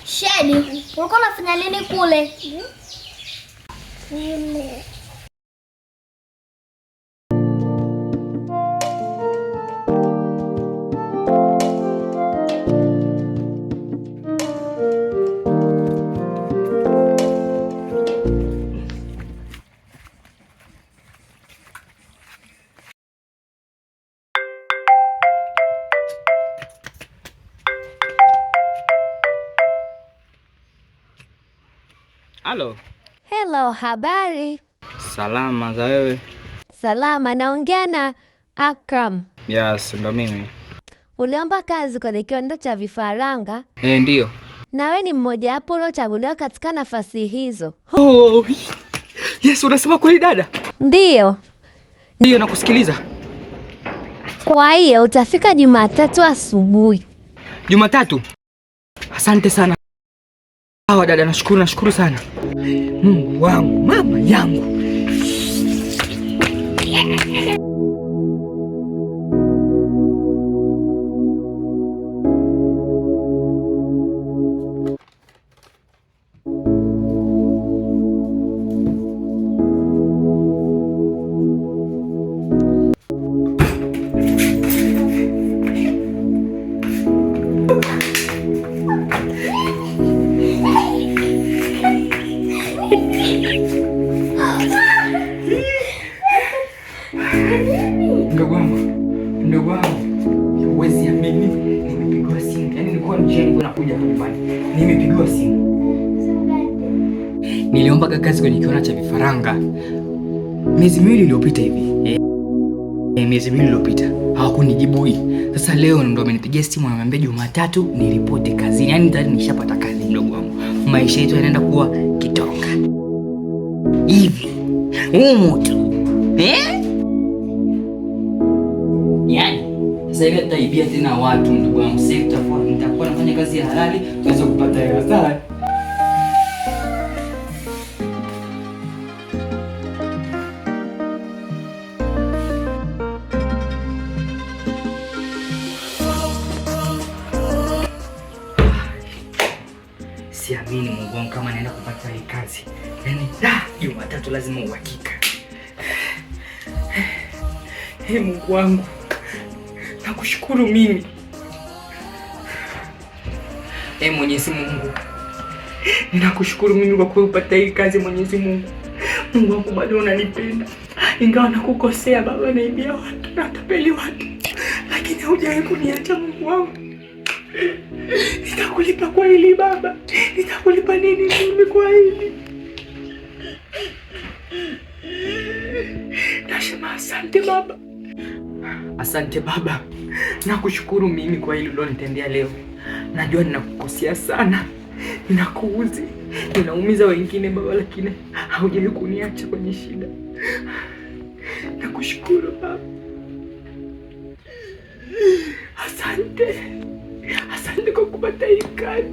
Shedi, ulikuwa unafanya nini kule? Halo. Hello, habari? Salama, za wewe? Salama, naongea na Akram. Yes, ndo mimi. Uliomba kazi kwenye kiwanda cha vifaranga? Ndio. Na wewe ni mmoja wapo uliochaguliwa katika nafasi hizo. Oh, yes, unasema kweli dada? Ndio. Ndio, nakusikiliza. Kwa hiyo utafika Jumatatu asubuhi. Jumatatu? Asante sana. Sawa dada, nashukuru sana. Mungu wangu, mama yangu. Ndugu wangu, huwezi amini, nimepigiwa simu. Yaani nilikuwa njiani nakuja nyumbani. Nimepigiwa simu. Niliomba kazi kwenye kiwanda cha vifaranga miezi miwili iliyopita hivi. Miezi miwili iliyopita. Hawakunijibu hii. Sasa leo ndo amenipigia simu ananiambia Jumatatu niripoti kazini. Yaani tayari nishapata kazi ndugu wangu. Maisha yetu yanaenda kuwa kitoka. Hivi. Umutu. Yaani sasa hivi tutaibia tena watu ndugu wangu. Sasa nitakuwa nafanya kazi ya halali tuweze kupata hela. Sawa? Siamini Mungu wangu kama naenda kupata hii kazi. Yaani Jumatatu lazima uhakika. Mungu wangu. Nakushukuru mimi. Mwenyezi Mungu. Ninakushukuru mimi kwa kupata hii kazi Mwenyezi Mungu. Mungu wangu bado unanipenda. Ingawa nakukosea baba, naibia watu, natapeli watu. Lakini hujawahi kuniacha Mungu wangu. Nitakulipa kwa hili baba. Nitakulipa nini mimi kwa hili? Nasema asante baba. Asante baba. Nakushukuru mimi kwa hili ulilonitendea leo. Najua ninakukosea sana. Ninakuuzi. Ninaumiza wengine baba, lakini haujawahi kuniacha kwenye shida. Nakushukuru baba. Asante. Asante kwa kupata hii kazi.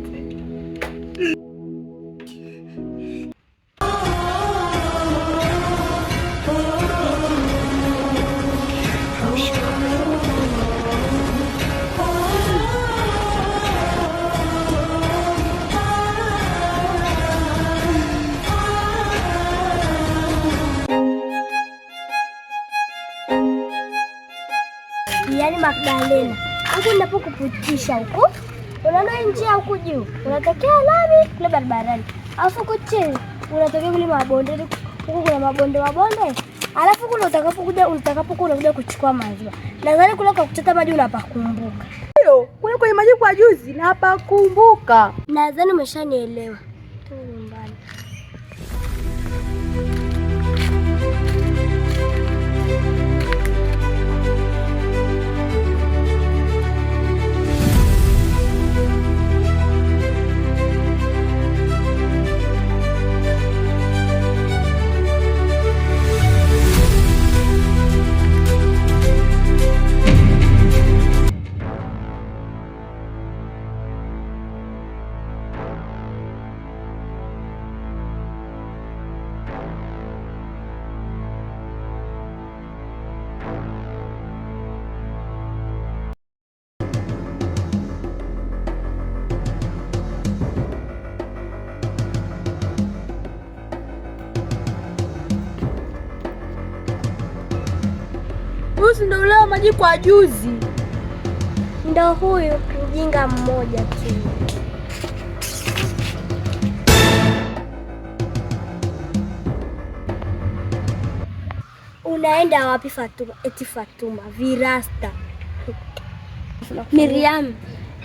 Yaani Magdalena, huku ninapokupitisha huku, unaona njia huku juu, unatokea lami kule barabarani. Alafu huku chini, unatokea kule mabondeni, huku kuna mabonde. Alafu kule utakapokuwa unakuja kuchukua maziwa. Nadhani kule kwa kuchota maji unapakumbuka. Ndio, kule kwenye maji kwa juzi napakumbuka. Nadhani umeshanielewa. Tu nyumbani. si ndio leo maji kwa juzi? Ndo huyu mjinga mmoja tu. Unaenda wapi Fatuma? Eti Fatuma virasta. Miriam,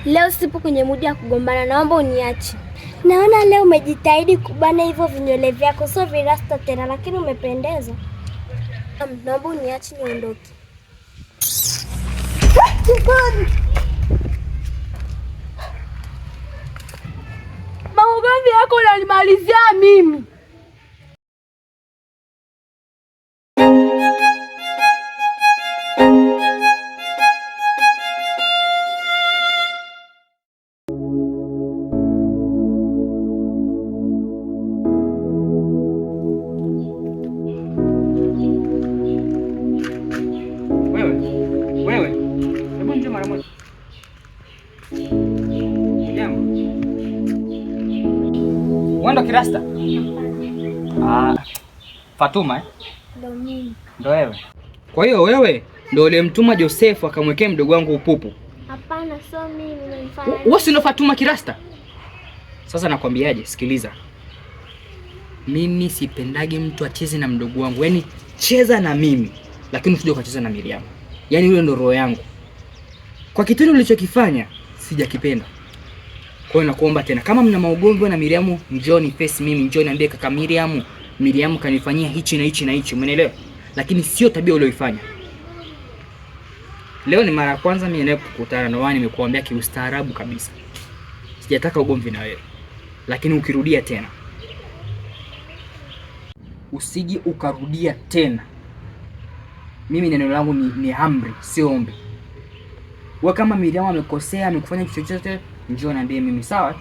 leo sipo kwenye mudi ya kugombana, naomba uniache. Naona leo umejitahidi kubana hivyo vinywele vyako, sio virasta tena, lakini umependeza. Naomba uniache niondoke. Maugomvi yako unanimalizia mimi. Wewe. Hebu njoo mara moja. Jambo. Wando kirasta? Fatuma Ndo mimi. Ndo wewe. Kwa hiyo wewe ndo ulimtuma Joseph akamwekea mdogo wangu upupu? Hapana, sio mimi nimemfanya. Wewe si ndo Fatuma kirasta? Sasa nakwambiaje, sikiliza. Mimi sipendagi mtu acheze na mdogo wangu. Yaani cheza na mimi, lakini usije ukacheza na Miriam. Yaani yule ndo roho yangu. Kwa kitendo ulichokifanya sijakipenda. Kwa hiyo nakuomba tena, kama mna maugomvi na Miriam, njoo ni face mimi, njoo niambie kaka Miriam kanifanyia hichi na hichi na hichi, umeelewa? Lakini sio tabia uliyoifanya. Leo ni mara ya kwanza mimi naye kukutana na wewe, nimekuambia kiustaarabu kabisa. Sijataka ugomvi na wewe. Lakini ukirudia tena, usiji ukarudia tena. Mimi neno langu ni amri, sio ombi. Wewe kama Miriam amekosea, amekufanya kitu chochote, njoo niambie mimi, sawa?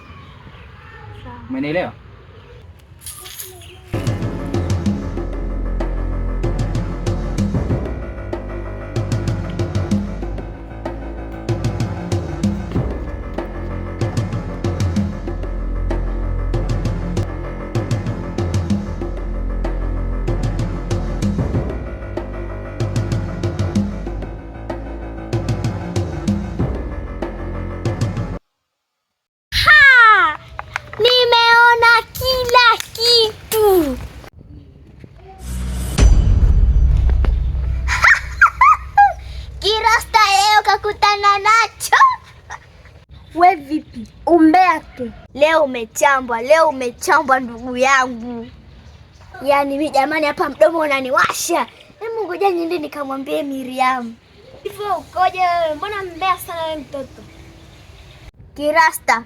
Sawa. Umeelewa? Nimeona kila kitu. Kirasta leo kakutana nacho. We vipi? Umbea tu. Leo umechambwa ndugu yangu. Yaani mimi jamani, hapa mdomo unaniwasha. Hebu ngoja niende nikamwambie Miriam. Hivyo ukoje wewe? Mbona mbea sana wewe mtoto? Kirasta.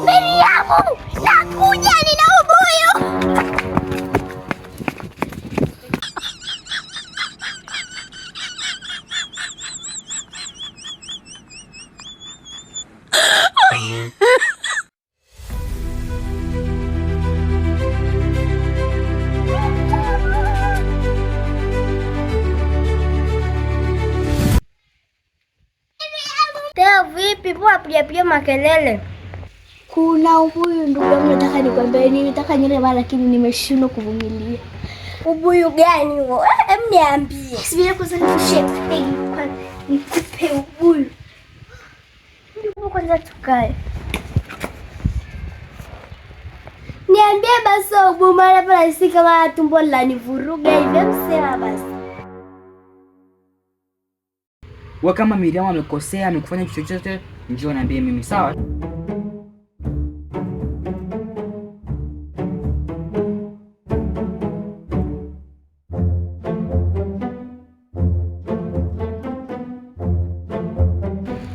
Miriamu, nakuja, nina ubuyu. Teo vipi? Mbona piga makelele? Kuna ubuyu ndugu yangu, nataka nikwambie, nilitaka nile mara lakini nimeshindwa kuvumilia. Ubuyu gani huo? Hem, niambie. Sivile kuzanifushe. Nikupe ubuyu. Ndio kwanza tukae. Niambie basi ubuyu, mara hapa nisi kama tumbo lanivuruga hivi, msema basi. Wewe kama Miriam amekosea, amekufanya kitu chochote, njoo niambie mimi, sawa?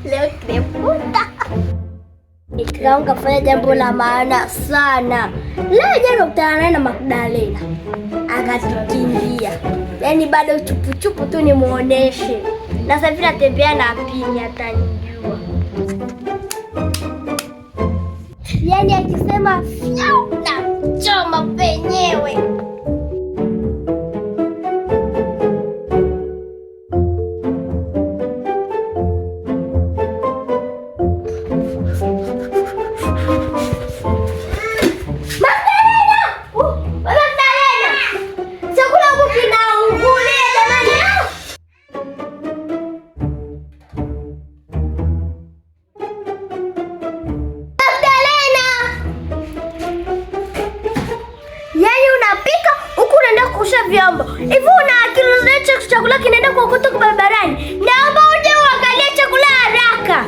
Leo tumekuta Ikram kafanya jambo la maana sana. Leo jana kukutana naye na Magdalena akatukimbia. Yaani bado chupu tu nimuoneshe. Na sasa hivi natembea na Pini, atanijua. Yaani akisema fyau na choma penyewe. vyombo. Hivi una akili unacho chakula kinaenda kuokotwa kwa barabarani? Naomba uje uangalie chakula haraka.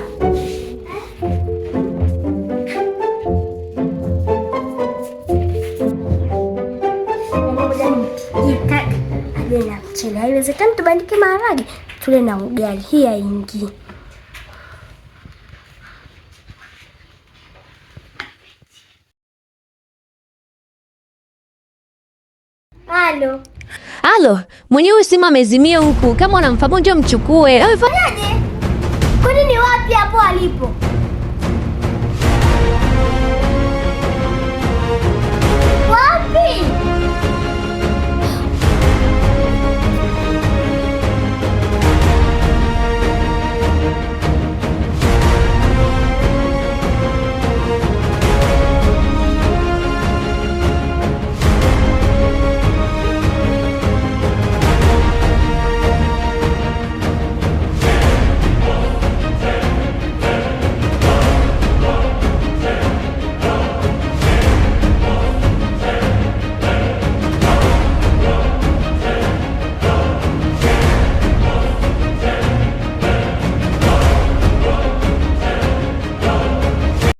Na mchele. Haiwezekani tubandike maharage tule na ugali. Hii haingii. Halo. Halo, mwenyewe simu amezimia huku. Kama unamfahamu njoo mchukue. Fanyaje? Kwani ni wapi hapo alipo?